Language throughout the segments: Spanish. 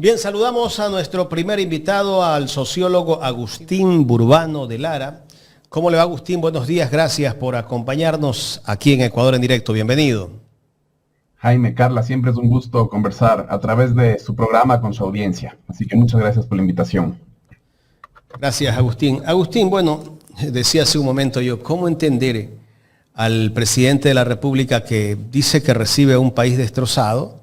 Bien, saludamos a nuestro primer invitado, al sociólogo Agustín Burbano de Lara. ¿Cómo le va, Agustín? Buenos días, gracias por acompañarnos aquí en Ecuador en Directo. Bienvenido. Jaime, Carla, siempre es un gusto conversar a través de su programa con su audiencia. Así que muchas gracias por la invitación. Gracias, Agustín. Agustín, bueno, decía hace un momento yo, ¿cómo entender al presidente de la República que dice que recibe a un país destrozado,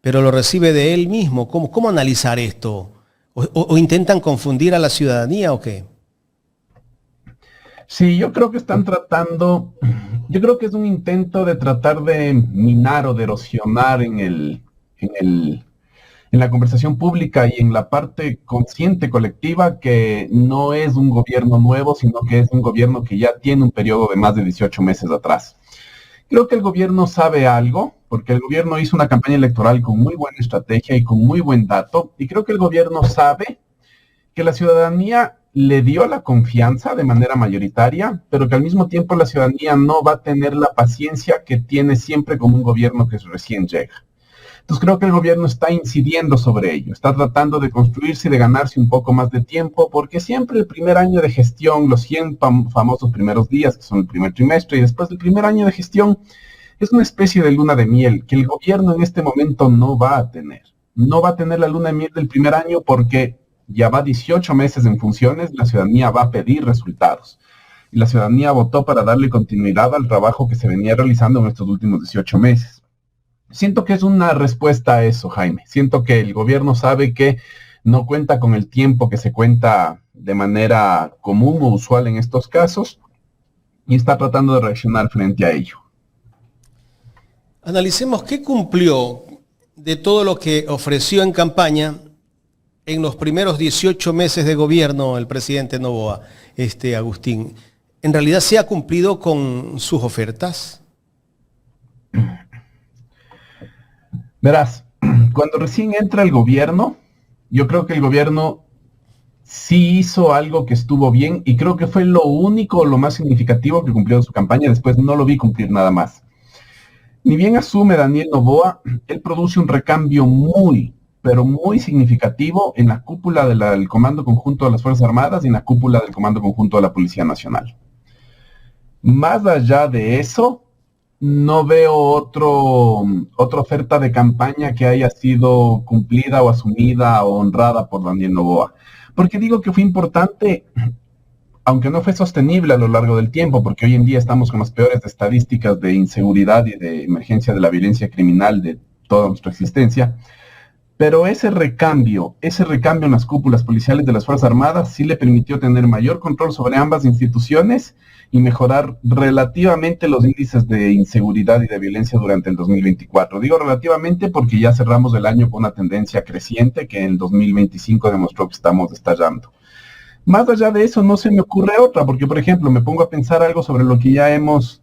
pero lo recibe de él mismo? ¿Cómo analizar esto? ¿O intentan confundir a la ciudadanía o qué? Sí, yo creo que yo creo que es un intento de tratar de minar o de erosionar en la conversación pública y en la parte consciente colectiva que no es un gobierno nuevo, sino que es un gobierno que ya tiene un periodo de más de 18 meses atrás. Creo que el gobierno sabe algo, porque el gobierno hizo una campaña electoral con muy buena estrategia y con muy buen dato, y creo que el gobierno sabe que la ciudadanía le dio la confianza de manera mayoritaria, pero que al mismo tiempo la ciudadanía no va a tener la paciencia que tiene siempre con un gobierno que recién llega. Entonces creo que el gobierno está incidiendo sobre ello, está tratando de construirse y de ganarse un poco más de tiempo, porque siempre el primer año de gestión, los 100 famosos primeros días, que son el primer trimestre, y después del primer año de gestión, es una especie de luna de miel que el gobierno en este momento no va a tener. No va a tener la luna de miel del primer año porque ya va 18 meses en funciones, la ciudadanía va a pedir resultados. Y la ciudadanía votó para darle continuidad al trabajo que se venía realizando en estos últimos 18 meses. Siento que es una respuesta a eso, Jaime. Siento que el gobierno sabe que no cuenta con el tiempo que se cuenta de manera común o usual en estos casos y está tratando de reaccionar frente a ello. Analicemos qué cumplió de todo lo que ofreció en campaña en los primeros 18 meses de gobierno el presidente Noboa, Agustín. ¿En realidad se ha cumplido con sus ofertas? Verás, cuando recién entra el gobierno, yo creo que el gobierno sí hizo algo que estuvo bien y creo que fue lo único, lo más significativo que cumplió en su campaña. Después no lo vi cumplir nada más. Ni bien asume Daniel Noboa, él produce un recambio pero muy significativo en la cúpula del Comando Conjunto de las Fuerzas Armadas y en la cúpula del Comando Conjunto de la Policía Nacional. Más allá de eso, no veo otra oferta de campaña que haya sido cumplida o asumida o honrada por Daniel Noboa. Porque digo que fue importante, aunque no fue sostenible a lo largo del tiempo, porque hoy en día estamos con las peores estadísticas de inseguridad y de emergencia de la violencia criminal de toda nuestra existencia. Pero ese recambio en las cúpulas policiales de las Fuerzas Armadas sí le permitió tener mayor control sobre ambas instituciones y mejorar relativamente los índices de inseguridad y de violencia durante el 2024. Digo relativamente porque ya cerramos el año con una tendencia creciente que en el 2025 demostró que estamos estallando. Más allá de eso no se me ocurre otra, porque por ejemplo me pongo a pensar algo sobre lo que ya hemos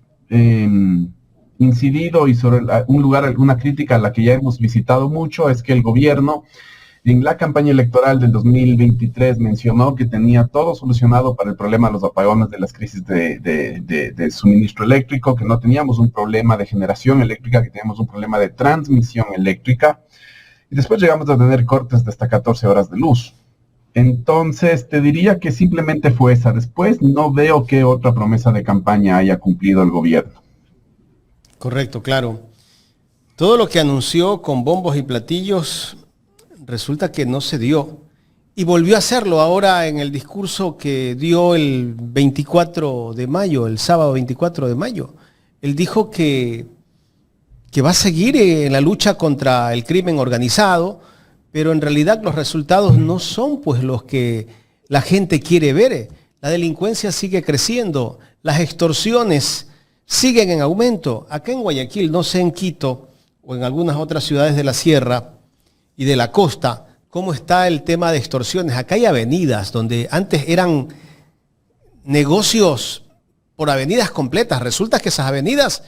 incidido y sobre una crítica a la que ya hemos visitado mucho, es que el gobierno en la campaña electoral del 2023 mencionó que tenía todo solucionado para el problema de los apagones de las crisis de suministro eléctrico, que no teníamos un problema de generación eléctrica, que teníamos un problema de transmisión eléctrica, y después llegamos a tener cortes de hasta 14 horas de luz. Entonces, te diría que simplemente fue esa. Después no veo qué otra promesa de campaña haya cumplido el gobierno. Correcto, claro. Todo lo que anunció con bombos y platillos resulta que no se dio. Y volvió a hacerlo ahora en el discurso que dio el 24 de mayo, el sábado 24 de mayo. Él dijo que va a seguir en la lucha contra el crimen organizado, pero en realidad los resultados no son pues los que la gente quiere ver. La delincuencia sigue creciendo, las extorsiones siguen en aumento. Acá en Guayaquil, no sé en Quito o en algunas otras ciudades de la sierra y de la costa, cómo está el tema de extorsiones. Acá hay avenidas donde antes eran negocios por avenidas completas. Resulta que esas avenidas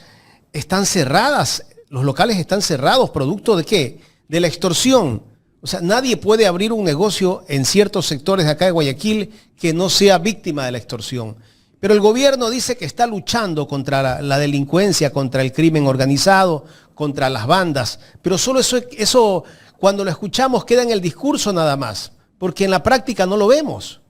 están cerradas, los locales están cerrados, ¿producto de qué? De la extorsión. O sea, nadie puede abrir un negocio en ciertos sectores de acá de Guayaquil que no sea víctima de la extorsión. Pero el gobierno dice que está luchando contra la delincuencia, contra el crimen organizado, contra las bandas. Pero solo eso cuando lo escuchamos queda en el discurso nada más, porque en la práctica no lo vemos.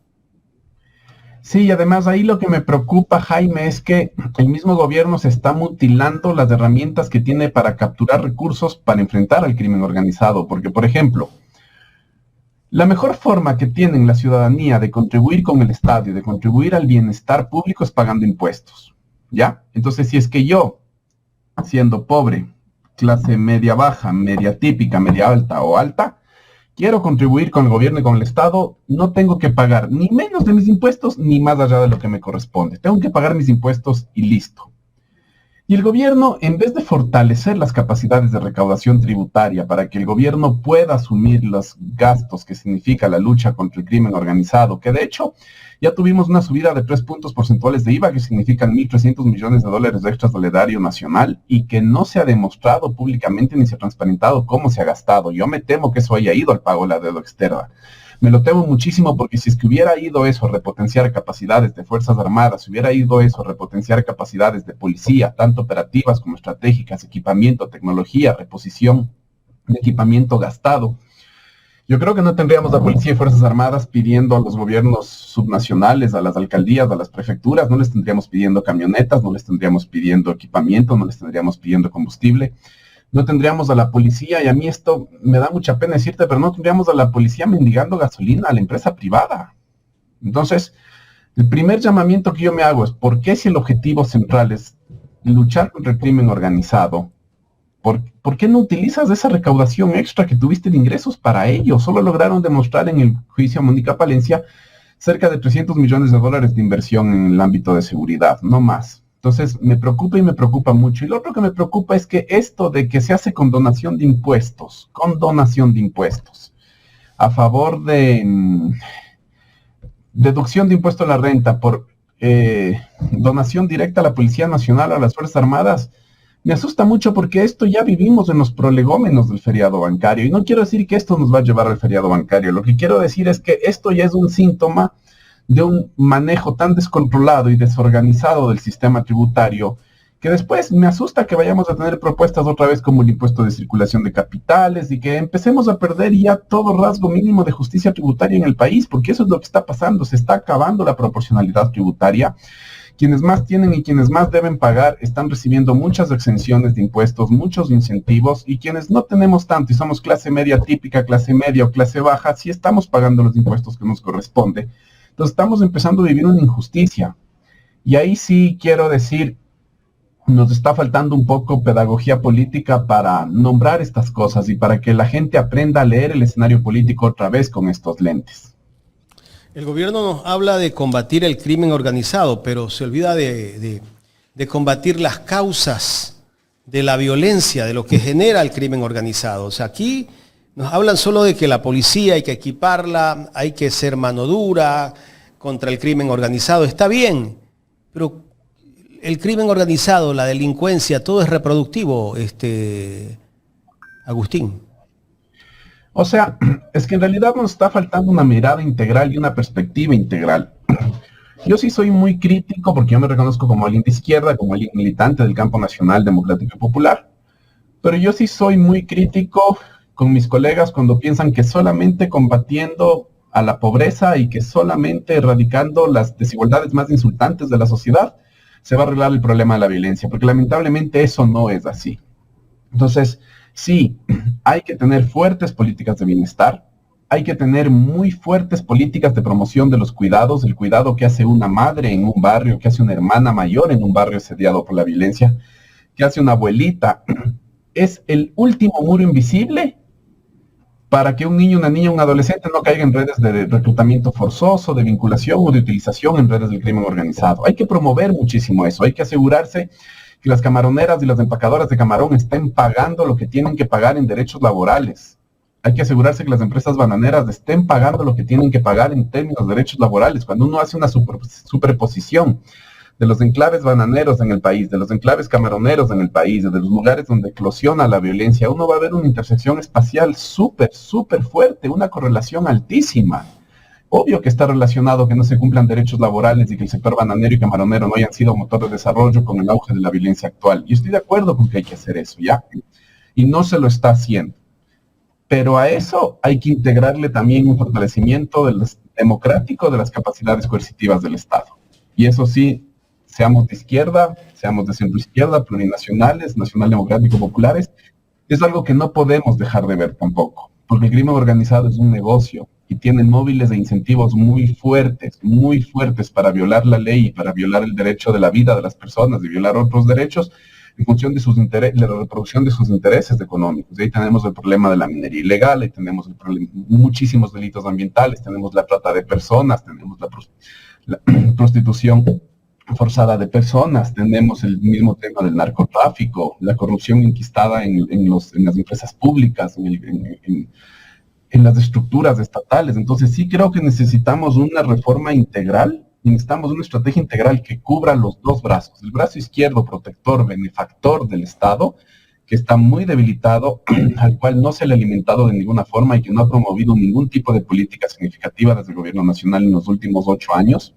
Sí, y además ahí lo que me preocupa, Jaime, es que el mismo gobierno se está mutilando las herramientas que tiene para capturar recursos para enfrentar al crimen organizado. Porque, por ejemplo, la mejor forma que tiene la ciudadanía de contribuir con el Estado y de contribuir al bienestar público es pagando impuestos, ¿ya? Entonces, si es que yo, siendo pobre, clase media baja, media típica, media alta o alta, quiero contribuir con el gobierno y con el Estado, no tengo que pagar ni menos de mis impuestos ni más allá de lo que me corresponde. Tengo que pagar mis impuestos y listo. Y el gobierno, en vez de fortalecer las capacidades de recaudación tributaria para que el gobierno pueda asumir los gastos que significa la lucha contra el crimen organizado, que de hecho ya tuvimos una subida de 3 puntos porcentuales de IVA, que significan $1.300 millones de extras del erario nacional, y que no se ha demostrado públicamente ni se ha transparentado cómo se ha gastado. Yo me temo que eso haya ido al pago de la deuda externa. Me lo temo muchísimo porque si es que hubiera ido eso a repotenciar capacidades de Fuerzas Armadas, si hubiera ido eso a repotenciar capacidades de policía, tanto operativas como estratégicas, equipamiento, tecnología, reposición de equipamiento gastado, yo creo que no tendríamos la policía y Fuerzas Armadas pidiendo a los gobiernos subnacionales, a las alcaldías, a las prefecturas, no les tendríamos pidiendo camionetas, no les tendríamos pidiendo equipamiento, no les tendríamos pidiendo combustible. No tendríamos a la policía, y a mí esto me da mucha pena decirte, pero no tendríamos a la policía mendigando gasolina a la empresa privada. Entonces, el primer llamamiento que yo me hago es, ¿por qué si el objetivo central es luchar contra el crimen organizado, ¿por qué no utilizas esa recaudación extra que tuviste de ingresos para ello? Solo lograron demostrar en el juicio a Mónica Palencia cerca de $300 millones de inversión en el ámbito de seguridad, no más. Entonces, me preocupa y me preocupa mucho. Y lo otro que me preocupa es que esto de que se hace con donación de impuestos, a favor de deducción de impuesto a la renta por donación directa a la Policía Nacional, a las Fuerzas Armadas, me asusta mucho porque esto ya vivimos en los prolegómenos del feriado bancario. Y no quiero decir que esto nos va a llevar al feriado bancario. Lo que quiero decir es que esto ya es un síntoma de un manejo tan descontrolado y desorganizado del sistema tributario, que después me asusta que vayamos a tener propuestas otra vez como el impuesto de circulación de capitales y que empecemos a perder ya todo rasgo mínimo de justicia tributaria en el país, porque eso es lo que está pasando, se está acabando la proporcionalidad tributaria. Quienes más tienen y quienes más deben pagar están recibiendo muchas exenciones de impuestos, muchos incentivos, y quienes no tenemos tanto y somos clase media típica, clase media o clase baja, sí estamos pagando los impuestos que nos corresponde. Entonces estamos empezando a vivir una injusticia. Y ahí sí quiero decir, nos está faltando un poco pedagogía política para nombrar estas cosas y para que la gente aprenda a leer el escenario político otra vez con estos lentes. El gobierno nos habla de combatir el crimen organizado, pero se olvida de combatir las causas de la violencia, de lo que genera el crimen organizado. O sea, aquí nos hablan solo de que la policía hay que equiparla, hay que ser mano dura contra el crimen organizado. Está bien, pero el crimen organizado, la delincuencia, todo es reproductivo, Agustín. O sea, es que en realidad nos está faltando una mirada integral y una perspectiva integral. Yo sí soy muy crítico porque yo me reconozco como alguien de izquierda, como alguien militante del campo nacional democrático y popular, pero yo sí soy muy crítico con mis colegas cuando piensan que solamente combatiendo a la pobreza y que solamente erradicando las desigualdades más insultantes de la sociedad se va a arreglar el problema de la violencia, porque lamentablemente eso no es así. Entonces, sí, hay que tener fuertes políticas de bienestar, hay que tener muy fuertes políticas de promoción de los cuidados, el cuidado que hace una madre en un barrio, que hace una hermana mayor en un barrio asediado por la violencia, que hace una abuelita. Es el último muro invisible para que un niño, una niña, un adolescente no caiga en redes de reclutamiento forzoso, de vinculación o de utilización en redes del crimen organizado. Hay que promover muchísimo eso, hay que asegurarse que las camaroneras y las empacadoras de camarón estén pagando lo que tienen que pagar en derechos laborales. Hay que asegurarse que las empresas bananeras estén pagando lo que tienen que pagar en términos de derechos laborales. Cuando uno hace una superposición de los enclaves bananeros en el país, de los enclaves camaroneros en el país, de los lugares donde eclosiona la violencia, uno va a ver una intersección espacial súper fuerte, una correlación altísima. Obvio que está relacionado que no se cumplan derechos laborales y que el sector bananero y camaronero no hayan sido motor de desarrollo con el auge de la violencia actual. Y estoy de acuerdo con que hay que hacer eso, ¿ya? Y no se lo está haciendo. Pero a eso hay que integrarle también un fortalecimiento democrático de las capacidades coercitivas del Estado. Y eso sí, seamos de izquierda, seamos de centro izquierda, plurinacionales, nacional democrático populares, es algo que no podemos dejar de ver tampoco, porque el crimen organizado es un negocio y tiene móviles de incentivos muy fuertes para violar la ley y para violar el derecho de la vida de las personas y violar otros derechos en función de de la reproducción de sus intereses económicos. Y ahí tenemos el problema de la minería ilegal, ahí tenemos muchísimos delitos ambientales, tenemos la trata de personas, tenemos la prostitución forzada de personas, tenemos el mismo tema del narcotráfico, la corrupción enquistada en las empresas públicas, en las estructuras estatales. Entonces sí creo que necesitamos una reforma integral, necesitamos una estrategia integral que cubra los dos brazos, el brazo izquierdo protector, benefactor del Estado, que está muy debilitado, al cual no se le ha alimentado de ninguna forma y que no ha promovido ningún tipo de política significativa desde el gobierno nacional en los últimos 8 años,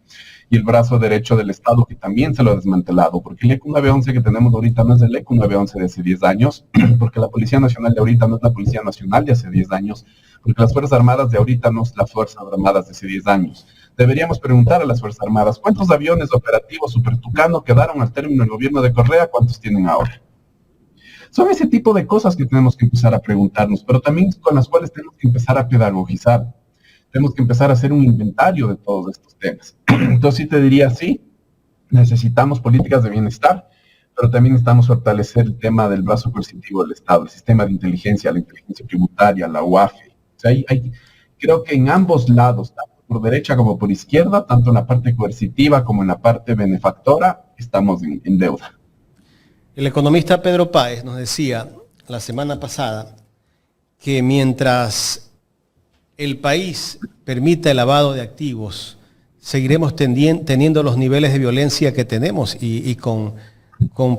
y el brazo derecho del Estado, que también se lo ha desmantelado, porque el ECU 911 que tenemos ahorita no es el ECU 911 de hace 10 años, porque la Policía Nacional de ahorita no es la Policía Nacional de hace 10 años, porque las Fuerzas Armadas de ahorita no es las Fuerzas Armadas de hace 10 años. Deberíamos preguntar a las Fuerzas Armadas, ¿cuántos aviones operativos Super Tucano quedaron al término del gobierno de Correa? ¿Cuántos tienen ahora? Son ese tipo de cosas que tenemos que empezar a preguntarnos, pero también con las cuales tenemos que empezar a pedagogizar. Tenemos que empezar a hacer un inventario de todos estos temas. Entonces sí te diría, sí, necesitamos políticas de bienestar, pero también necesitamos fortalecer el tema del brazo coercitivo del Estado, el sistema de inteligencia, la inteligencia tributaria, la UAFE. O sea, creo que en ambos lados, tanto por derecha como por izquierda, tanto en la parte coercitiva como en la parte benefactora, estamos en deuda. El economista Pedro Páez nos decía la semana pasada que mientras el país permita el lavado de activos, seguiremos teniendo los niveles de violencia que tenemos y con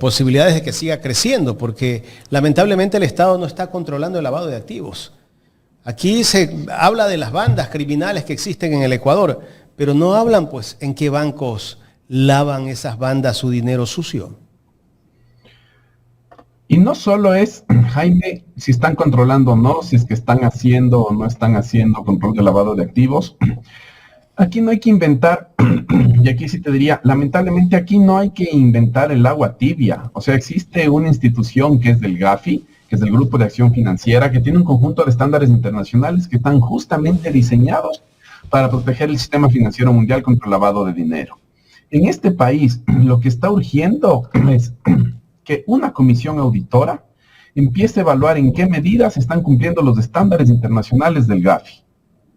posibilidades de que siga creciendo, porque lamentablemente el Estado no está controlando el lavado de activos. Aquí se habla de las bandas criminales que existen en el Ecuador, pero no hablan pues en qué bancos lavan esas bandas su dinero sucio. Y no solo es, Jaime, si están controlando o no, si es que están haciendo o no están haciendo control de lavado de activos. Aquí no hay que inventar, y aquí sí te diría, lamentablemente aquí no hay que inventar el agua tibia. O sea, existe una institución que es del GAFI, que es el Grupo de Acción Financiera, que tiene un conjunto de estándares internacionales que están justamente diseñados para proteger el sistema financiero mundial contra el lavado de dinero. En este país, lo que está urgiendo es que una comisión auditora empiece a evaluar en qué medidas están cumpliendo los estándares internacionales del GAFI.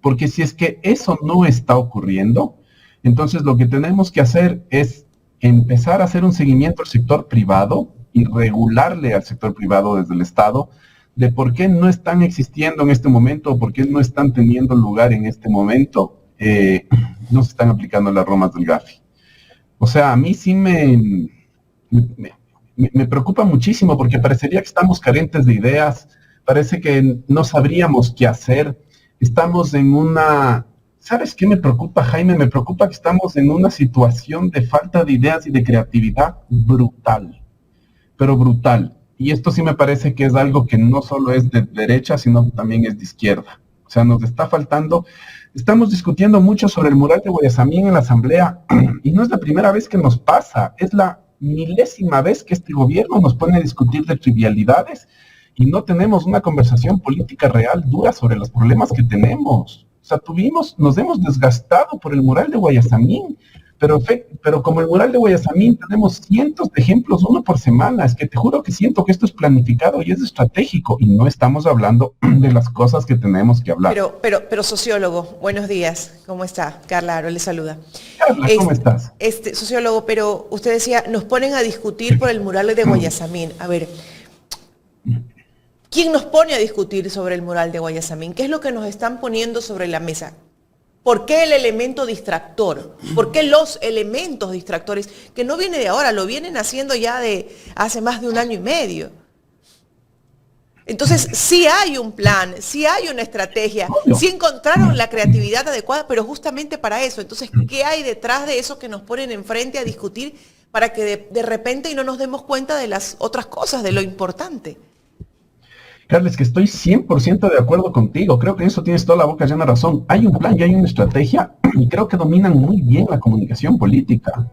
Porque si es que eso no está ocurriendo, entonces lo que tenemos que hacer es empezar a hacer un seguimiento al sector privado y regularle al sector privado desde el Estado de por qué no están existiendo en este momento o por qué no están teniendo lugar en este momento, no se están aplicando las normas del GAFI. O sea, a mí sí me preocupa muchísimo porque parecería que estamos carentes de ideas, parece que no sabríamos qué hacer. Estamos en una... ¿Sabes qué me preocupa, Jaime? Me preocupa que estamos en una situación de falta de ideas y de creatividad brutal, pero brutal. Y esto sí me parece que es algo que no solo es de derecha, sino que también es de izquierda. O sea, nos está faltando... Estamos discutiendo mucho sobre el mural de Guayasamín en la Asamblea y no es la primera vez que nos pasa, es la milésima vez que este gobierno nos pone a discutir de trivialidades y no tenemos una conversación política real dura sobre los problemas que tenemos. O sea, nos hemos desgastado por el mural de Guayasamín, pero como el mural de Guayasamín tenemos cientos de ejemplos, uno por semana. Es que te juro que siento que esto es planificado y es estratégico y no estamos hablando de las cosas que tenemos que hablar. Pero sociólogo, buenos días, ¿cómo está? Carla Aro le saluda. Carla, ¿cómo estás? Sociólogo, pero usted decía, nos ponen a discutir por el mural de Guayasamín. A ver, ¿quién nos pone a discutir sobre el mural de Guayasamín? ¿Qué es lo que nos están poniendo sobre la mesa? ¿Por qué el elemento distractor? ¿Por qué los elementos distractores? Que no viene de ahora, lo vienen haciendo ya de hace más de 1 año y medio. Entonces, sí hay un plan, sí hay una estrategia, sí encontraron la creatividad adecuada, pero justamente para eso. Entonces, ¿qué hay detrás de eso que nos ponen enfrente a discutir para que de repente y no nos demos cuenta de las otras cosas, de lo importante? Carles, que estoy 100% de acuerdo contigo. Creo que en eso tienes toda la boca llena de razón. Hay un plan y hay una estrategia y creo que dominan muy bien la comunicación política.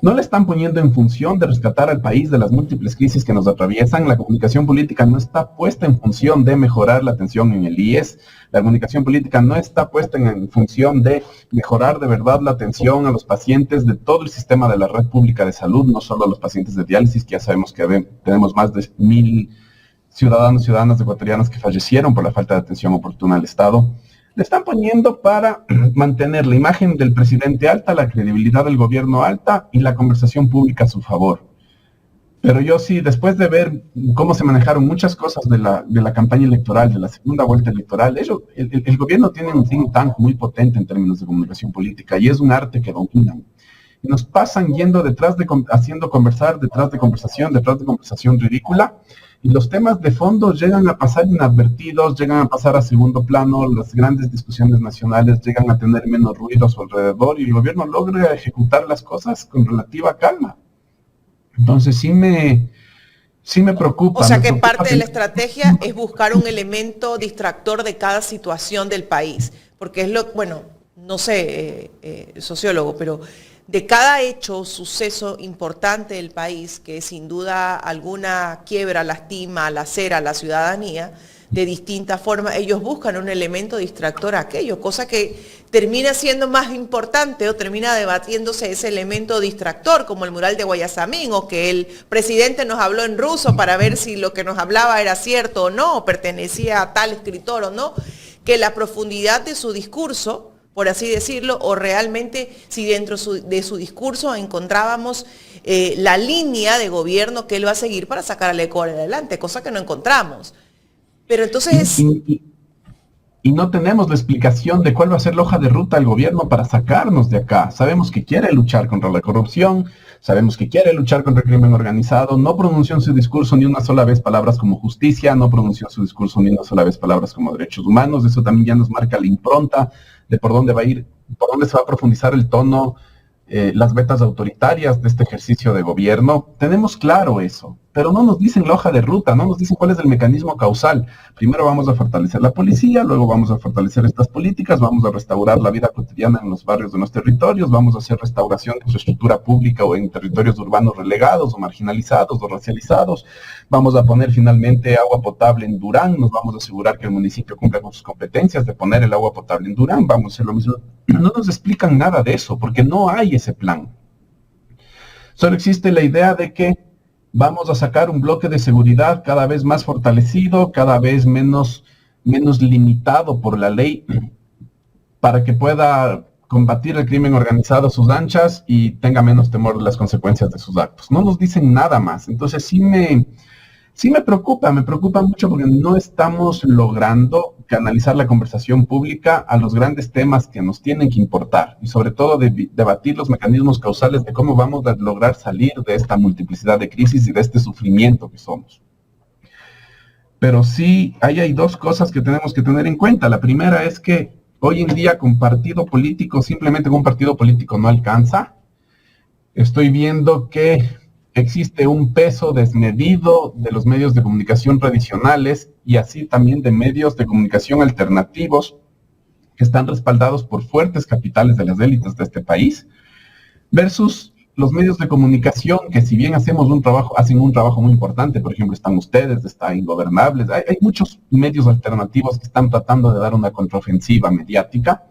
No le están poniendo en función de rescatar al país de las múltiples crisis que nos atraviesan. La comunicación política no está puesta en función de mejorar la atención en el IES. La comunicación política no está puesta en función de mejorar de verdad la atención a los pacientes de todo el sistema de la red pública de salud, no solo a los pacientes de diálisis, que ya sabemos que tenemos más de 1,000 ciudadanos y ciudadanas ecuatorianos que fallecieron por la falta de atención oportuna al Estado. Le están poniendo para mantener la imagen del presidente alta, la credibilidad del gobierno alta y la conversación pública a su favor. Pero yo sí, después de ver cómo se manejaron muchas cosas de la campaña electoral, de la segunda vuelta electoral, el gobierno tiene un think tank muy potente en términos de comunicación política y es un arte que dominan. Y nos pasan yendo haciendo conversar detrás de conversación ridícula, y los temas de fondo llegan a pasar inadvertidos, llegan a pasar a segundo plano, las grandes discusiones nacionales llegan a tener menos ruido a su alrededor y el gobierno logra ejecutar las cosas con relativa calma. Entonces sí me preocupa. O sea que parte de la estrategia es buscar un elemento distractor de cada situación del país, porque es bueno, no sé, sociólogo, pero de cada hecho, suceso importante del país, que sin duda alguna quiebra, lastima, lacera a la ciudadanía, de distintas formas, ellos buscan un elemento distractor a aquello, cosa que termina siendo más importante o termina debatiéndose ese elemento distractor, como el mural de Guayasamín, o que el presidente nos habló en ruso para ver si lo que nos hablaba era cierto o no, o pertenecía a tal escritor o no, que la profundidad de su discurso, por así decirlo, o realmente si dentro de su discurso encontrábamos la línea de gobierno que él va a seguir para sacar al Ecuador adelante, cosa que no encontramos. Pero entonces... Y no tenemos la explicación de cuál va a ser la hoja de ruta del gobierno para sacarnos de acá. Sabemos que quiere luchar contra la corrupción, sabemos que quiere luchar contra el crimen organizado, no pronunció en su discurso ni una sola vez palabras como justicia, no pronunció en su discurso ni una sola vez palabras como derechos humanos. Eso también ya nos marca la impronta de por dónde va a ir, por dónde se va a profundizar el tono, las vetas autoritarias de este ejercicio de gobierno. Tenemos claro eso, pero no nos dicen la hoja de ruta, no nos dicen cuál es el mecanismo causal. Primero vamos a fortalecer la policía, luego vamos a fortalecer estas políticas, vamos a restaurar la vida cotidiana en los barrios de los territorios, vamos a hacer restauración de infraestructura pública o en territorios urbanos relegados o marginalizados o racializados, vamos a poner finalmente agua potable en Durán, nos vamos a asegurar que el municipio cumpla con sus competencias de poner el agua potable en Durán, vamos a hacer lo mismo. No nos explican nada de eso, porque no hay ese plan. Solo existe la idea de que vamos a sacar un bloque de seguridad cada vez más fortalecido, cada vez menos limitado por la ley, para que pueda combatir el crimen organizado a sus anchas y tenga menos temor de las consecuencias de sus actos. No nos dicen nada más. Entonces sí me preocupa mucho porque no estamos logrando canalizar la conversación pública a los grandes temas que nos tienen que importar y sobre todo debatir los mecanismos causales de cómo vamos a lograr salir de esta multiplicidad de crisis y de este sufrimiento que somos. Pero sí, ahí hay dos cosas que tenemos que tener en cuenta. La primera es que hoy en día simplemente con un partido político no alcanza. Estoy viendo que existe un peso desmedido de los medios de comunicación tradicionales y así también de medios de comunicación alternativos que están respaldados por fuertes capitales de las élites de este país, versus los medios de comunicación que si bien hacen un trabajo muy importante. Por ejemplo, están ustedes, está Ingobernables, hay muchos medios alternativos que están tratando de dar una contraofensiva mediática,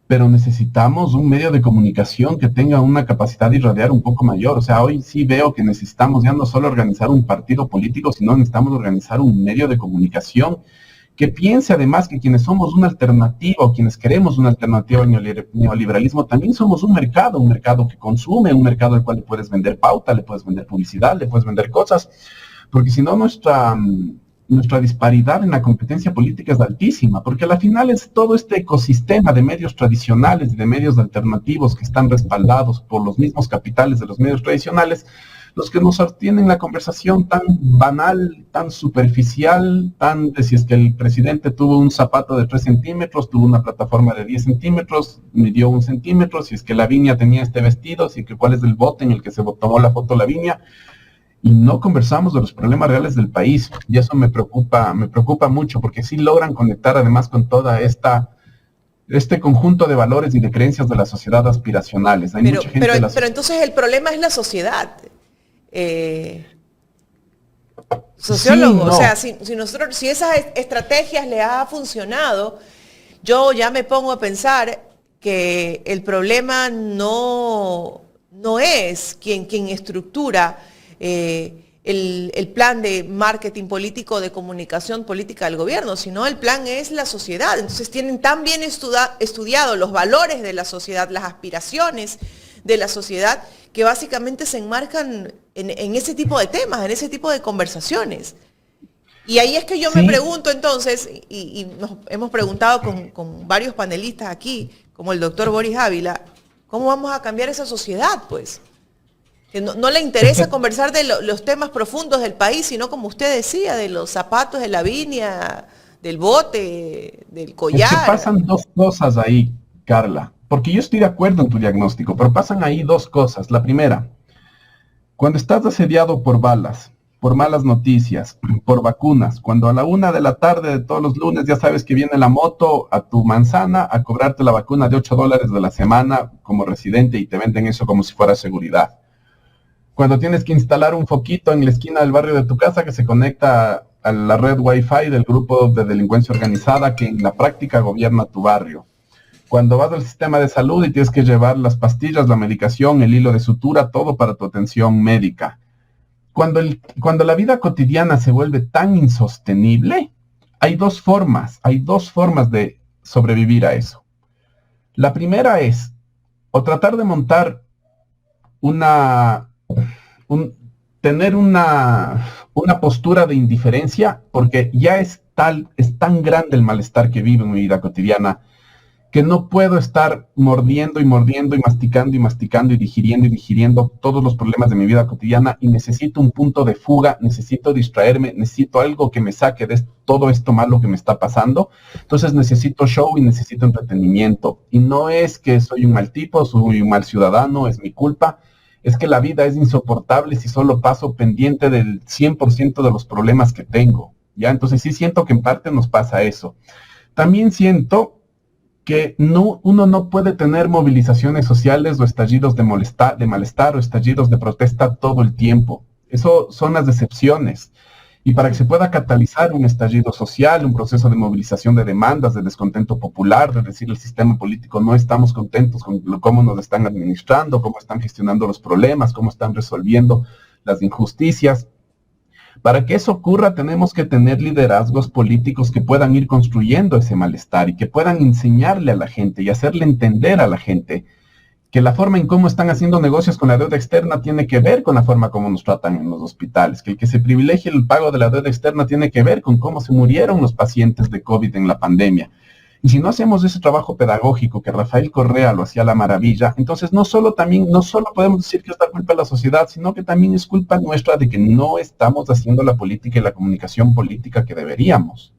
pero necesitamos un medio de comunicación que tenga una capacidad de irradiar un poco mayor. O sea, hoy sí veo que necesitamos ya no solo organizar un partido político, sino necesitamos organizar un medio de comunicación que piense además que quienes somos una alternativa o quienes queremos una alternativa al neoliberalismo, también somos un mercado que consume, un mercado al cual le puedes vender pauta, le puedes vender publicidad, le puedes vender cosas, porque si no nuestra disparidad en la competencia política es altísima, porque al final es todo este ecosistema de medios tradicionales y de medios alternativos que están respaldados por los mismos capitales de los medios tradicionales, los que nos sostienen la conversación tan banal, tan superficial, tan de si es que el presidente tuvo un zapato de 3 centímetros, tuvo una plataforma de 10 centímetros, midió 1 centímetro, si es que Lavinia tenía este vestido, si es que cuál es el bote en el que se tomó la foto Lavinia. y no conversamos de los problemas reales del país. Y eso me preocupa mucho, porque sí logran conectar además con toda este conjunto de valores y de creencias de la sociedad aspiracionales. Hay mucha gente pero entonces el problema es la sociedad. Sociólogo, sí, no. o sea, si esas estrategias le ha funcionado, yo ya me pongo a pensar que el problema no es quien estructura el plan de marketing político, de comunicación política del gobierno, sino el plan es la sociedad. Entonces tienen tan bien estudiado los valores de la sociedad, las aspiraciones de la sociedad, que básicamente se enmarcan en ese tipo de temas, en ese tipo de conversaciones. Y ahí es que yo me pregunto entonces, y nos hemos preguntado con varios panelistas aquí, como el doctor Boris Ávila, ¿cómo vamos a cambiar esa sociedad, pues? Que no le interesa conversar de los temas profundos del país, sino como usted decía, de los zapatos de la viña, del bote, del collar. Es que pasan dos cosas ahí, Carla, porque yo estoy de acuerdo en tu diagnóstico, pero pasan ahí dos cosas. La primera, cuando estás asediado por balas, por malas noticias, por vacunas, cuando a la 1 de la tarde de todos los lunes ya sabes que viene la moto a tu manzana a cobrarte la vacuna de $8 de la semana como residente y te venden eso como si fuera seguridad. Cuando tienes que instalar un foquito en la esquina del barrio de tu casa que se conecta a la red Wi-Fi del grupo de delincuencia organizada que en la práctica gobierna tu barrio. Cuando vas al sistema de salud y tienes que llevar las pastillas, la medicación, el hilo de sutura, todo para tu atención médica. Cuando la vida cotidiana se vuelve tan insostenible, hay dos formas de sobrevivir a eso. La primera es o tratar de montar tener una postura de indiferencia, porque ya es tan grande el malestar que vivo en mi vida cotidiana, que no puedo estar mordiendo y masticando y digiriendo todos los problemas de mi vida cotidiana, y necesito un punto de fuga, necesito distraerme, necesito algo que me saque de todo esto malo que me está pasando. Entonces necesito show y necesito entretenimiento. Y no es que soy un mal tipo, soy un mal ciudadano, es mi culpa. Es que la vida es insoportable si solo paso pendiente del 100% de los problemas que tengo, ¿ya? Entonces sí siento que en parte nos pasa eso. También siento que uno no puede tener movilizaciones sociales o estallidos de malestar o estallidos de protesta todo el tiempo. Eso son las excepciones. Y para que se pueda catalizar un estallido social, un proceso de movilización de demandas, de descontento popular, de decir el sistema político no estamos contentos con cómo nos están administrando, cómo están gestionando los problemas, cómo están resolviendo las injusticias. Para que eso ocurra, tenemos que tener liderazgos políticos que puedan ir construyendo ese malestar y que puedan enseñarle a la gente y hacerle entender a la gente que la forma en cómo están haciendo negocios con la deuda externa tiene que ver con la forma como nos tratan en los hospitales, que el que se privilegie el pago de la deuda externa tiene que ver con cómo se murieron los pacientes de COVID en la pandemia. Y si no hacemos ese trabajo pedagógico que Rafael Correa lo hacía a la maravilla, entonces no solo podemos decir que es la culpa de la sociedad, sino que también es culpa nuestra de que no estamos haciendo la política y la comunicación política que deberíamos.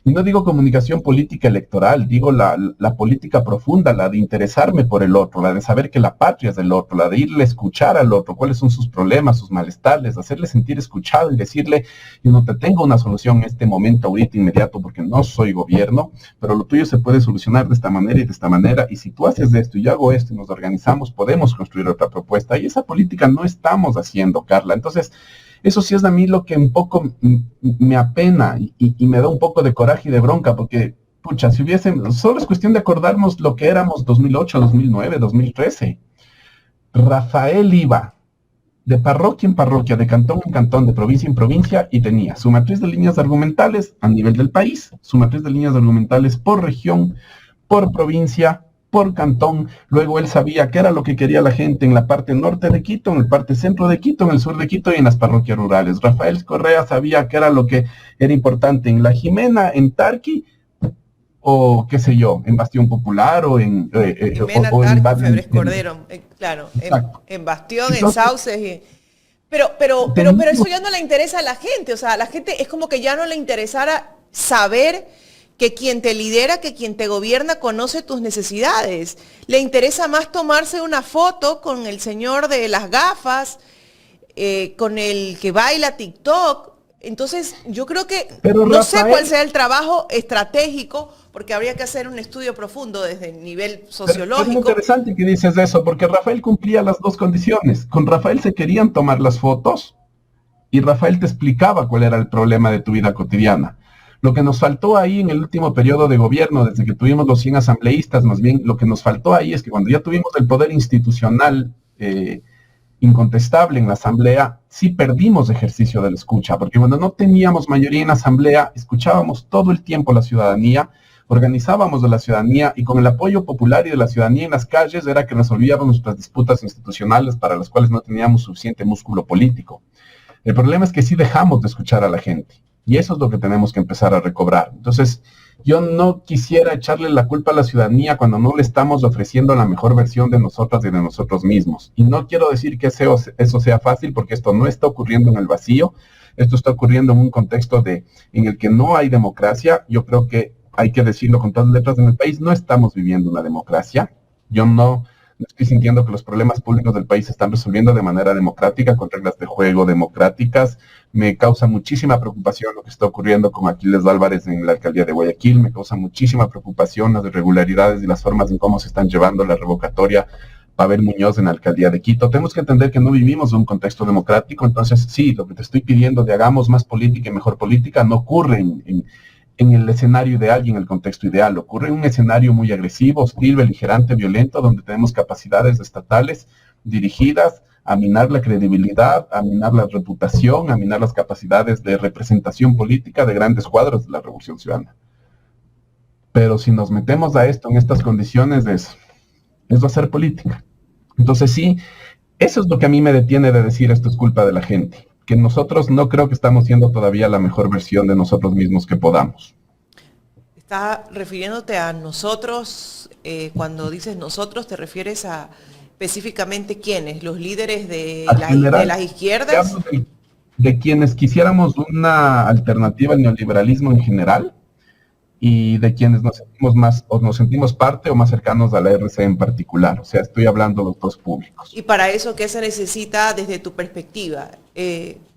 Y no digo comunicación política electoral, digo la política profunda, la de interesarme por el otro, la de saber que la patria es del otro, la de irle a escuchar al otro, cuáles son sus problemas, sus malestares, hacerle sentir escuchado y decirle, yo no te tengo una solución en este momento, ahorita, inmediato, porque no soy gobierno, pero lo tuyo se puede solucionar de esta manera y de esta manera, y si tú haces esto y yo hago esto y nos organizamos, podemos construir otra propuesta. Y esa política no estamos haciendo, Carla. Entonces, eso sí es a mí lo que un poco me apena y me da un poco de coraje y de bronca, porque, pucha, solo es cuestión de acordarnos lo que éramos 2008, 2009, 2013. Rafael iba de parroquia en parroquia, de cantón en cantón, de provincia en provincia, y tenía su matriz de líneas argumentales a nivel del país, su matriz de líneas argumentales por región, por provincia, por cantón. Luego él sabía qué era lo que quería la gente en la parte norte de Quito, en la parte centro de Quito, en el sur de Quito y en las parroquias rurales. Rafael Correa sabía qué era lo que era importante en La Jimena, en Tarqui, o qué sé yo, en Bastión Popular, o en Febres Cordero, claro, en Bastión, entonces, en Sauces. Pero eso ya no le interesa a la gente. O sea, a la gente es como que ya no le interesara saber que quien te lidera, que quien te gobierna conoce tus necesidades. Le interesa más tomarse una foto con el señor de las gafas, con el que baila TikTok. Entonces, yo creo que Pero no sé Rafael, cuál sea el trabajo estratégico, porque habría que hacer un estudio profundo desde el nivel pero es sociológico. interesante que dices eso, porque Rafael cumplía las dos condiciones. Con Rafael se querían tomar las fotos y Rafael te explicaba cuál era el problema de tu vida cotidiana. Lo que nos faltó ahí en el último periodo de gobierno, desde que tuvimos los 100 asambleístas, más bien lo que nos faltó ahí es que cuando ya tuvimos el poder institucional incontestable en la asamblea, sí perdimos ejercicio de la escucha, porque cuando no teníamos mayoría en la asamblea, escuchábamos todo el tiempo a la ciudadanía, organizábamos a la ciudadanía y con el apoyo popular y de la ciudadanía en las calles era que resolvíamos nuestras disputas institucionales para las cuales no teníamos suficiente músculo político. El problema es que sí dejamos de escuchar a la gente y eso es lo que tenemos que empezar a recobrar. Entonces, yo no quisiera echarle la culpa a la ciudadanía cuando no le estamos ofreciendo la mejor versión de nosotras y de nosotros mismos. Y no quiero decir que eso sea fácil porque esto no está ocurriendo en el vacío, esto está ocurriendo en un contexto en el que no hay democracia. Yo creo que hay que decirlo con todas las letras, en el país no estamos viviendo una democracia. Yo no estoy sintiendo que los problemas públicos del país se están resolviendo de manera democrática, con reglas de juego democráticas. Me causa muchísima preocupación lo que está ocurriendo con Aquiles Álvarez en la alcaldía de Guayaquil. Me causa muchísima preocupación las irregularidades y las formas en cómo se están llevando la revocatoria Pavel Muñoz en la alcaldía de Quito. Tenemos que entender que no vivimos en un contexto democrático. Entonces, sí, lo que te estoy pidiendo de hagamos más política y mejor política no ocurre en el escenario ideal y en el contexto ideal. Ocurre en un escenario muy agresivo, hostil, beligerante, violento, donde tenemos capacidades estatales dirigidas a minar la credibilidad, a minar la reputación, a minar las capacidades de representación política de grandes cuadros de la Revolución Ciudadana. Pero si nos metemos a esto en estas condiciones es hacer política. Entonces sí, eso es lo que a mí me detiene de decir esto es culpa de la gente. Que nosotros no creo que estamos siendo todavía la mejor versión de nosotros mismos que podamos. ¿Estás refiriéndote a nosotros? Cuando dices nosotros, ¿te refieres a específicamente quiénes? ¿Los líderes de las izquierdas? De quienes quisiéramos una alternativa al neoliberalismo en general y de quienes nos sentimos más o nos sentimos parte o más cercanos a la RC en particular. O sea, estoy hablando de los dos públicos. ¿Y para eso qué se necesita desde tu perspectiva?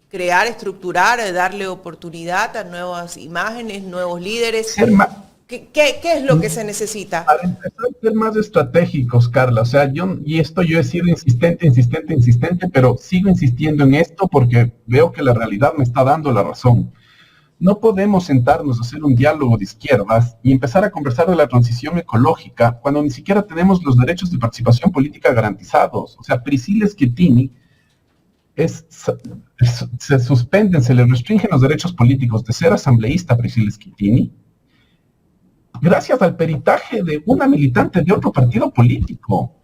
Crear, estructurar, darle oportunidad a nuevas imágenes, nuevos líderes. ¿Qué es lo que se necesita? Para empezar a ser más estratégicos, Carla. O sea, yo he sido insistente, pero sigo insistiendo en esto porque veo que la realidad me está dando la razón. No podemos sentarnos a hacer un diálogo de izquierdas y empezar a conversar de la transición ecológica cuando ni siquiera tenemos los derechos de participación política garantizados. O sea, Priscilla Schettini se suspenden, se le restringen los derechos políticos de ser asambleísta Priscilla Schettini gracias al peritaje de una militante de otro partido político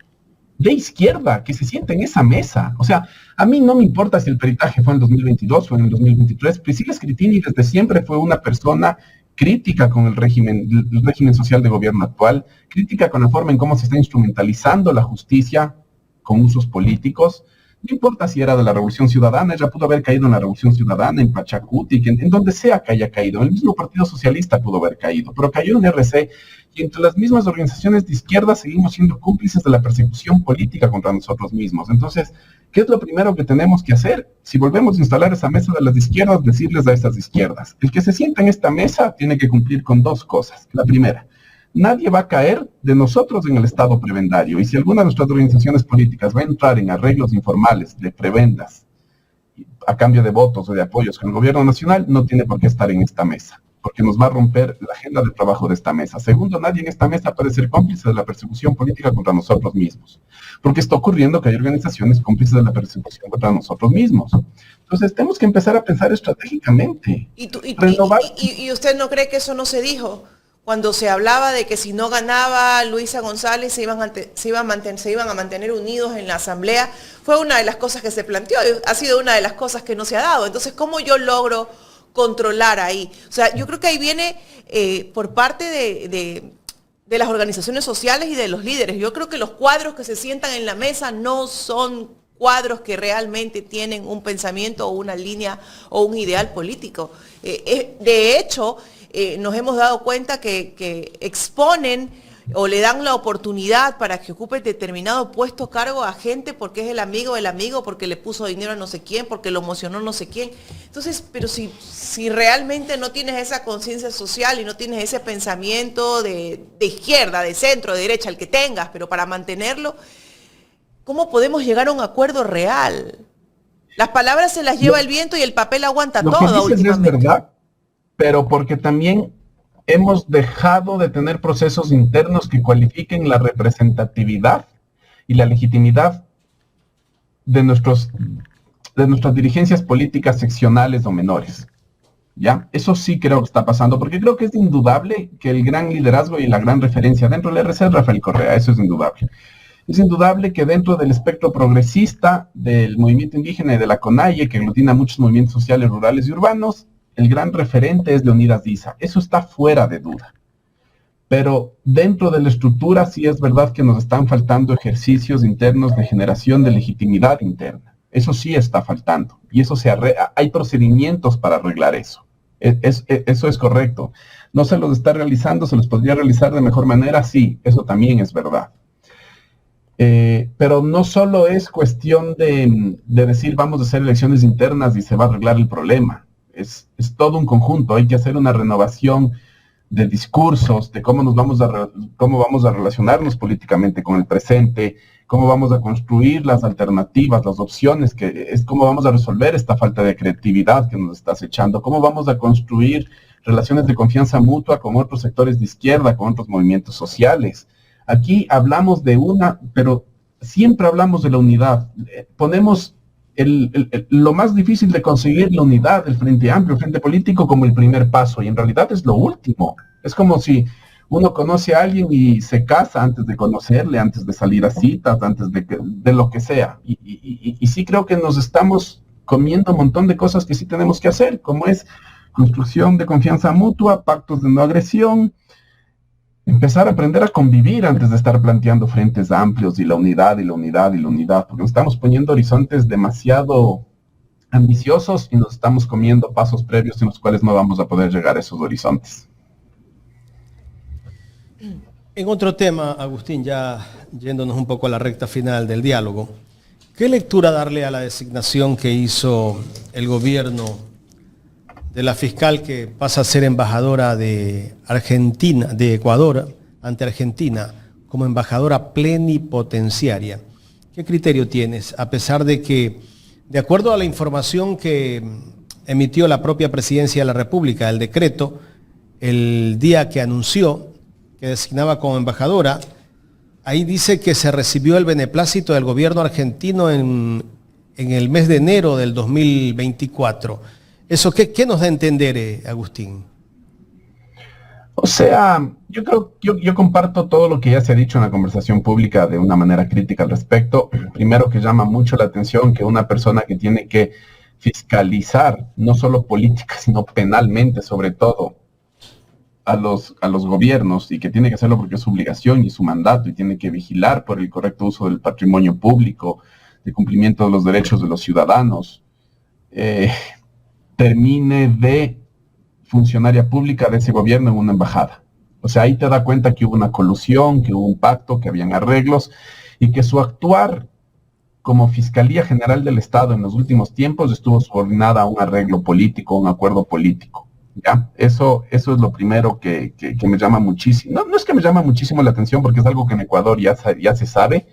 de izquierda que se sienta en esa mesa. O sea, a mí no me importa si el peritaje fue en 2022 o en el 2023. Priscilla Schettini desde siempre fue una persona crítica con el régimen social de gobierno actual, crítica con la forma en cómo se está instrumentalizando la justicia con usos políticos. No importa si era de la Revolución Ciudadana, ella pudo haber caído en la Revolución Ciudadana, en Pachacuti, en donde sea que haya caído. En el mismo Partido Socialista pudo haber caído, pero cayó en RC y entre las mismas organizaciones de izquierda seguimos siendo cómplices de la persecución política contra nosotros mismos. Entonces, ¿qué es lo primero que tenemos que hacer? Si volvemos a instalar esa mesa de las izquierdas, decirles a esas izquierdas, el que se sienta en esta mesa tiene que cumplir con dos cosas. La primera, nadie va a caer de nosotros en el estado prebendario. Y si alguna de nuestras organizaciones políticas va a entrar en arreglos informales de prebendas a cambio de votos o de apoyos con el gobierno nacional, no tiene por qué estar en esta mesa, porque nos va a romper la agenda de trabajo de esta mesa. Segundo, nadie en esta mesa puede ser cómplice de la persecución política contra nosotros mismos, porque está ocurriendo que hay organizaciones cómplices de la persecución contra nosotros mismos. Entonces, tenemos que empezar a pensar estratégicamente. ¿Y usted no cree que eso no se dijo? Cuando se hablaba de que si no ganaba Luisa González se iban a mantener unidos en la asamblea, fue una de las cosas que se planteó, ha sido una de las cosas que no se ha dado. Entonces, ¿cómo yo logro controlar ahí? O sea, yo creo que ahí viene por parte de las organizaciones sociales y de los líderes. Yo creo que los cuadros que se sientan en la mesa no son cuadros que realmente tienen un pensamiento o una línea o un ideal político. De hecho, nos hemos dado cuenta que exponen o le dan la oportunidad para que ocupe determinado puesto, cargo a gente porque es el amigo del amigo, porque le puso dinero a no sé quién, porque lo emocionó no sé quién. Entonces, pero si realmente no tienes esa conciencia social y no tienes ese pensamiento de izquierda, de centro, de derecha, el que tengas, pero para mantenerlo, ¿cómo podemos llegar a un acuerdo real? Las palabras se las lleva el viento y el papel aguanta todo últimamente. Lo que dices es verdad, pero porque también hemos dejado de tener procesos internos que cualifiquen la representatividad y la legitimidad de nuestras dirigencias políticas seccionales o menores. ¿Ya? Eso sí creo que está pasando, porque creo que es indudable que el gran liderazgo y la gran referencia dentro del RC es Rafael Correa, eso es indudable. Es indudable que dentro del espectro progresista del movimiento indígena y de la CONAIE, que aglutina muchos movimientos sociales rurales y urbanos, el gran referente es Leonidas Diza. Eso está fuera de duda. Pero dentro de la estructura sí es verdad que nos están faltando ejercicios internos de generación de legitimidad interna. Eso sí está faltando. Y eso hay procedimientos para arreglar eso. Eso es correcto. No se los está realizando, se los podría realizar de mejor manera, sí, eso también es verdad. Pero no solo es cuestión de decir vamos a hacer elecciones internas y se va a arreglar el problema. Es todo un conjunto, hay que hacer una renovación de discursos, de cómo vamos a relacionarnos políticamente con el presente, cómo vamos a construir las alternativas, las opciones, cómo vamos a resolver esta falta de creatividad que nos está acechando, cómo vamos a construir relaciones de confianza mutua con otros sectores de izquierda, con otros movimientos sociales. Aquí hablamos pero siempre hablamos de la unidad. Ponemos lo más difícil de conseguir, la unidad del Frente Amplio, el Frente Político, como el primer paso, y en realidad es lo último. Es como si uno conoce a alguien y se casa antes de conocerle, antes de salir a citas, antes de lo que sea. Y sí creo que nos estamos comiendo un montón de cosas que sí tenemos que hacer, como es construcción de confianza mutua, pactos de no agresión, empezar a aprender a convivir antes de estar planteando frentes amplios y la unidad, porque nos estamos poniendo horizontes demasiado ambiciosos y nos estamos comiendo pasos previos en los cuales no vamos a poder llegar a esos horizontes. En otro tema, Agustín, ya yéndonos un poco a la recta final del diálogo, ¿qué lectura darle a la designación que hizo el gobierno de la fiscal que pasa a ser embajadora de Argentina, de Ecuador ante Argentina, como embajadora plenipotenciaria? ¿Qué criterio tienes? A pesar de que, de acuerdo a la información que emitió la propia Presidencia de la República, el decreto, el día que anunció que designaba como embajadora, ahí dice que se recibió el beneplácito del gobierno argentino en el mes de enero del 2024. ¿Eso qué nos da a entender, Agustín? O sea, yo comparto todo lo que ya se ha dicho en la conversación pública de una manera crítica al respecto. Primero, que llama mucho la atención que una persona que tiene que fiscalizar, no solo política, sino penalmente, sobre todo, a los gobiernos, y que tiene que hacerlo porque es su obligación y su mandato, y tiene que vigilar por el correcto uso del patrimonio público, de cumplimiento de los derechos de los ciudadanos, termine de funcionaria pública de ese gobierno en una embajada. O sea, ahí te da cuenta que hubo una colusión, que hubo un pacto, que habían arreglos, y que su actuar como Fiscalía General del Estado en los últimos tiempos estuvo subordinada a un arreglo político, un acuerdo político. ¿Ya? Eso es lo primero que me llama muchísimo. No es que me llama muchísimo la atención, porque es algo que en Ecuador ya se sabe.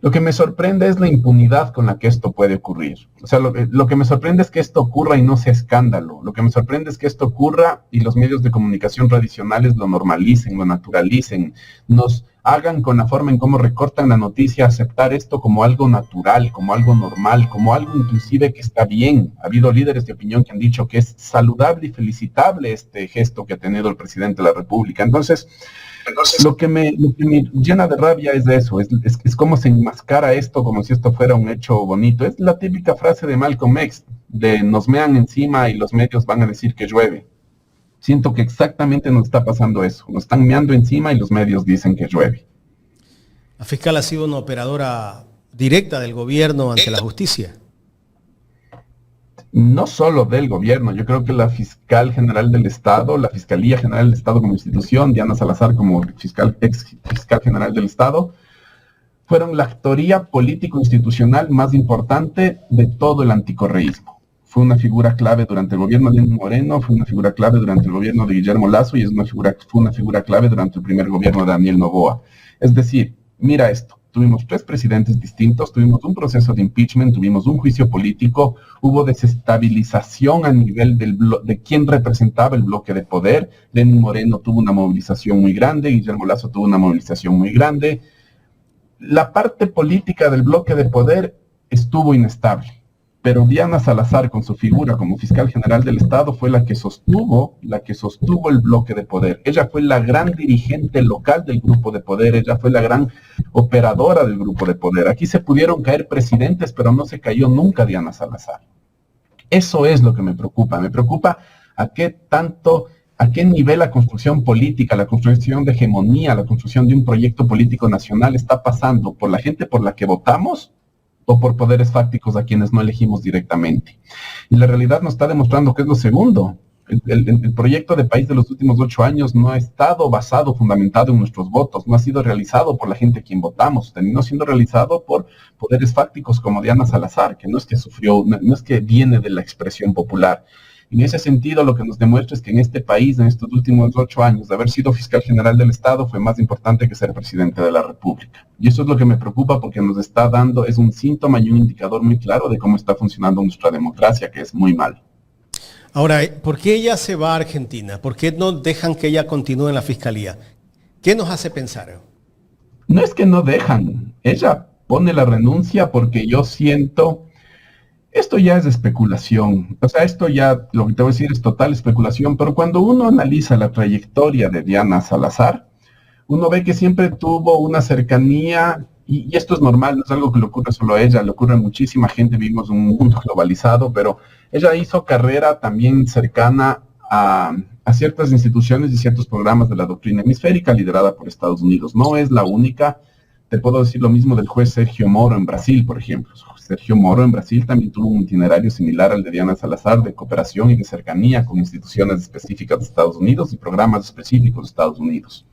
Lo que me sorprende es la impunidad con la que esto puede ocurrir. O sea, lo que me sorprende es que esto ocurra y no sea escándalo. Lo que me sorprende es que esto ocurra y los medios de comunicación tradicionales lo normalicen, lo naturalicen, nos hagan con la forma en cómo recortan la noticia, aceptar esto como algo natural, como algo normal, como algo inclusive que está bien. Ha habido líderes de opinión que han dicho que es saludable y felicitable este gesto que ha tenido el presidente de la República. Entonces, lo que me llena de rabia es de eso, es cómo se enmascara esto como si esto fuera un hecho bonito. Es la típica frase de Malcolm X, de nos mean encima y los medios van a decir que llueve. Siento que exactamente nos está pasando eso, nos están meando encima y los medios dicen que llueve. La fiscal ha sido una operadora directa del gobierno ante la justicia. no solo del gobierno. Yo creo que la fiscal general del Estado, la Fiscalía General del Estado como institución, Diana Salazar como ex fiscal general del Estado, fueron la actoría político-institucional más importante de todo el anticorreísmo. Fue una figura clave durante el gobierno de Lenín Moreno, fue una figura clave durante el gobierno de Guillermo Lasso y fue una figura clave durante el primer gobierno de Daniel Noboa. Es decir, mira esto, tuvimos 3 presidentes distintos, tuvimos un proceso de impeachment, tuvimos un juicio político, hubo desestabilización a nivel de quién representaba el bloque de poder. Lenín Moreno tuvo una movilización muy grande, Guillermo Lasso tuvo una movilización muy grande. La parte política del bloque de poder estuvo inestable, pero Diana Salazar, con su figura como fiscal general del Estado, fue la que sostuvo el bloque de poder. Ella fue la gran dirigente local del grupo de poder, ella fue la gran operadora del grupo de poder. Aquí se pudieron caer presidentes, pero no se cayó nunca Diana Salazar. Eso es lo que me preocupa a qué nivel la construcción política, la construcción de hegemonía, la construcción de un proyecto político nacional está pasando por la gente por la que votamos o por poderes fácticos a quienes no elegimos directamente. Y la realidad nos está demostrando que es lo segundo. El proyecto de país de los últimos 8 años no ha estado basado, fundamentado en nuestros votos, no ha sido realizado por la gente a quien votamos, terminó siendo realizado por poderes fácticos como Diana Salazar, que no es que viene de la expresión popular. En ese sentido, lo que nos demuestra es que en este país, en estos últimos 8 años, de haber sido fiscal general del Estado fue más importante que ser presidente de la República. Y eso es lo que me preocupa porque nos está dando, es un síntoma y un indicador muy claro de cómo está funcionando nuestra democracia, que es muy mal. Ahora, ¿por qué ella se va a Argentina? ¿Por qué no dejan que ella continúe en la fiscalía? ¿Qué nos hace pensar? No es que no dejan, ella pone la renuncia porque yo siento... Esto ya es especulación, o sea, esto ya, lo que te voy a decir es total especulación, pero cuando uno analiza la trayectoria de Diana Salazar, uno ve que siempre tuvo una cercanía, y esto es normal, no es algo que le ocurre solo a ella, le ocurre a muchísima gente, vivimos en un mundo globalizado, pero ella hizo carrera también cercana a ciertas instituciones y ciertos programas de la doctrina hemisférica liderada por Estados Unidos. No es la única. Te puedo decir lo mismo del juez Sergio Moro en Brasil, por ejemplo. Sergio Moro en Brasil también tuvo un itinerario similar al de Diana Salazar de cooperación y de cercanía con instituciones específicas de Estados Unidos y programas específicos de Estados Unidos.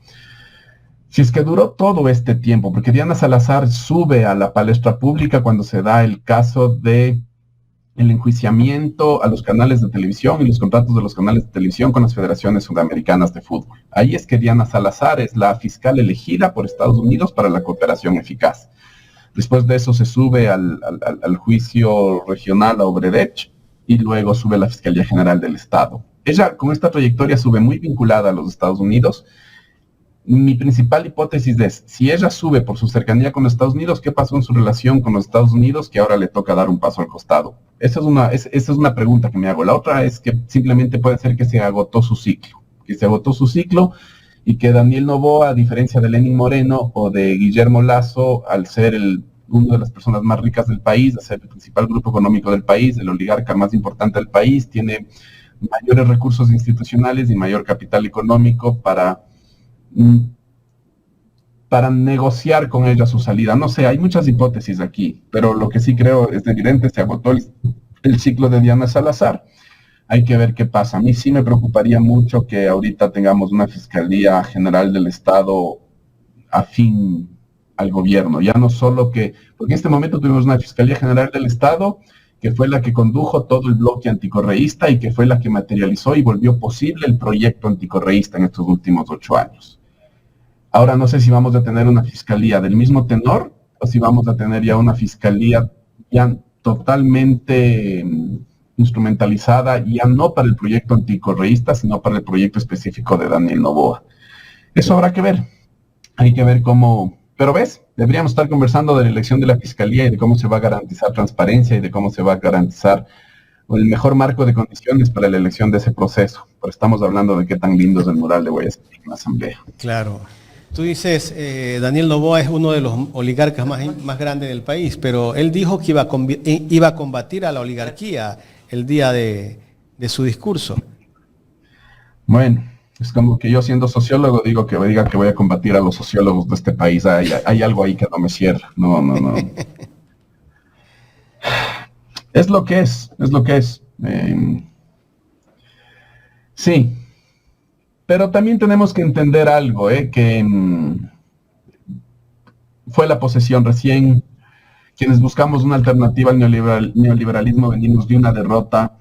Si es que duró todo este tiempo, porque Diana Salazar sube a la palestra pública cuando se da el caso de el enjuiciamiento a los canales de televisión y los contratos de los canales de televisión con las federaciones sudamericanas de fútbol. Ahí es que Diana Salazar es la fiscal elegida por Estados Unidos para la cooperación eficaz. Después de eso se sube al juicio regional a Odebrecht y luego sube a la Fiscalía General del Estado. Ella con esta trayectoria sube muy vinculada a los Estados Unidos. Mi principal hipótesis es, si ella sube por su cercanía con los Estados Unidos, ¿qué pasó en su relación con los Estados Unidos que ahora le toca dar un paso al costado? Esa es una pregunta que me hago. La otra es que simplemente puede ser que se agotó su ciclo. Y que Daniel Noboa, a diferencia de Lenín Moreno o de Guillermo Lasso, al ser una de las personas más ricas del país, a ser el principal grupo económico del país, el oligarca más importante del país, tiene mayores recursos institucionales y mayor capital económico para negociar con ella su salida. No sé, hay muchas hipótesis aquí, pero lo que sí creo es evidente, se agotó el ciclo de Diana Salazar. Hay que ver qué pasa. A mí sí me preocuparía mucho que ahorita tengamos una Fiscalía General del Estado afín al gobierno. Ya no solo porque en este momento tuvimos una Fiscalía General del Estado que fue la que condujo todo el bloque anticorreísta y que fue la que materializó y volvió posible el proyecto anticorreísta en estos últimos 8 años. Ahora no sé si vamos a tener una Fiscalía del mismo tenor o si vamos a tener ya una Fiscalía ya totalmente instrumentalizada, ya no para el proyecto anticorreísta, sino para el proyecto específico de Daniel Noboa. Eso habrá que ver. Hay que ver cómo... Pero ves, deberíamos estar conversando de la elección de la Fiscalía y de cómo se va a garantizar transparencia y de cómo se va a garantizar el mejor marco de condiciones para la elección de ese proceso. Pero estamos hablando de qué tan lindo es el mural de Guayasamín en la Asamblea. Claro. Tú dices, Daniel Noboa es uno de los oligarcas más grandes del país, pero él dijo que iba a combatir a la oligarquía el día de su discurso. Bueno, es como que yo siendo sociólogo diga que voy a combatir a los sociólogos de este país. Hay algo ahí que no me cierra. No. Es lo que es. Sí, pero también tenemos que entender algo, que fue la posesión recién. Quienes buscamos una alternativa al neoliberalismo venimos de una derrota.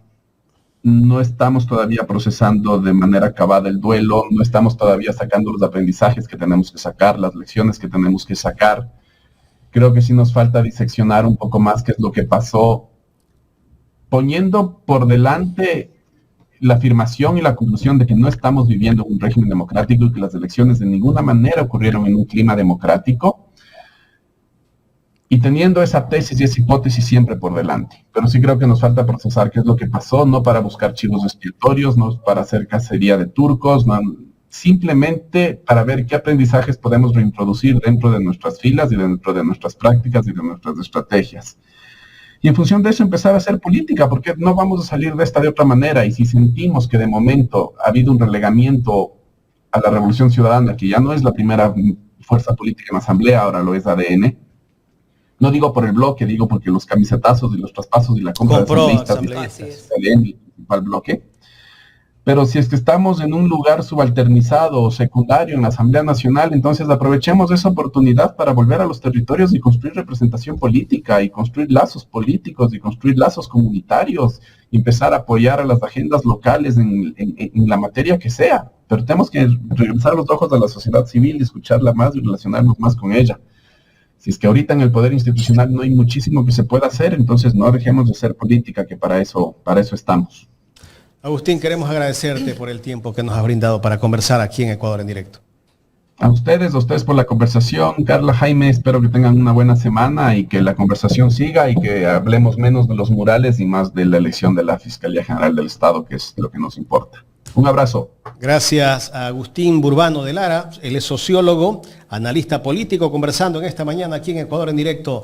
No estamos todavía procesando de manera acabada el duelo, no estamos todavía sacando los aprendizajes que tenemos que sacar, las lecciones que tenemos que sacar. Creo que sí nos falta diseccionar un poco más qué es lo que pasó, poniendo por delante la afirmación y la conclusión de que no estamos viviendo un régimen democrático y que las elecciones de ninguna manera ocurrieron en un clima democrático, y teniendo esa tesis y esa hipótesis siempre por delante. Pero sí creo que nos falta procesar qué es lo que pasó, no para buscar chivos expiatorios, no para hacer cacería de turcos, no, simplemente para ver qué aprendizajes podemos reintroducir dentro de nuestras filas y dentro de nuestras prácticas y de nuestras estrategias. Y en función de eso empezar a hacer política, porque no vamos a salir de esta de otra manera. Y si sentimos que de momento ha habido un relegamiento a la Revolución Ciudadana, que ya no es la primera fuerza política en la Asamblea, ahora lo es ADN, no digo por el bloque, digo porque los camisetazos y los traspasos y la compra de asambleístas es el principal bloque. Pero si es que estamos en un lugar subalternizado o secundario en la Asamblea Nacional, entonces aprovechemos esa oportunidad para volver a los territorios y construir representación política, y construir lazos políticos, y construir lazos comunitarios, y empezar a apoyar a las agendas locales en la materia que sea. Pero tenemos que regresar los ojos a la sociedad civil y escucharla más y relacionarnos más con ella. Si es que ahorita en el poder institucional no hay muchísimo que se pueda hacer, entonces no dejemos de hacer política, que para eso estamos. Agustín, queremos agradecerte por el tiempo que nos has brindado para conversar aquí en Ecuador en Directo. A ustedes por la conversación. Carla, Jaime, espero que tengan una buena semana y que la conversación siga y que hablemos menos de los murales y más de la elección de la Fiscalía General del Estado, que es lo que nos importa. Un abrazo. Gracias a Agustín Burbano de Lara, él es sociólogo, analista político, conversando en esta mañana aquí en Ecuador en Directo.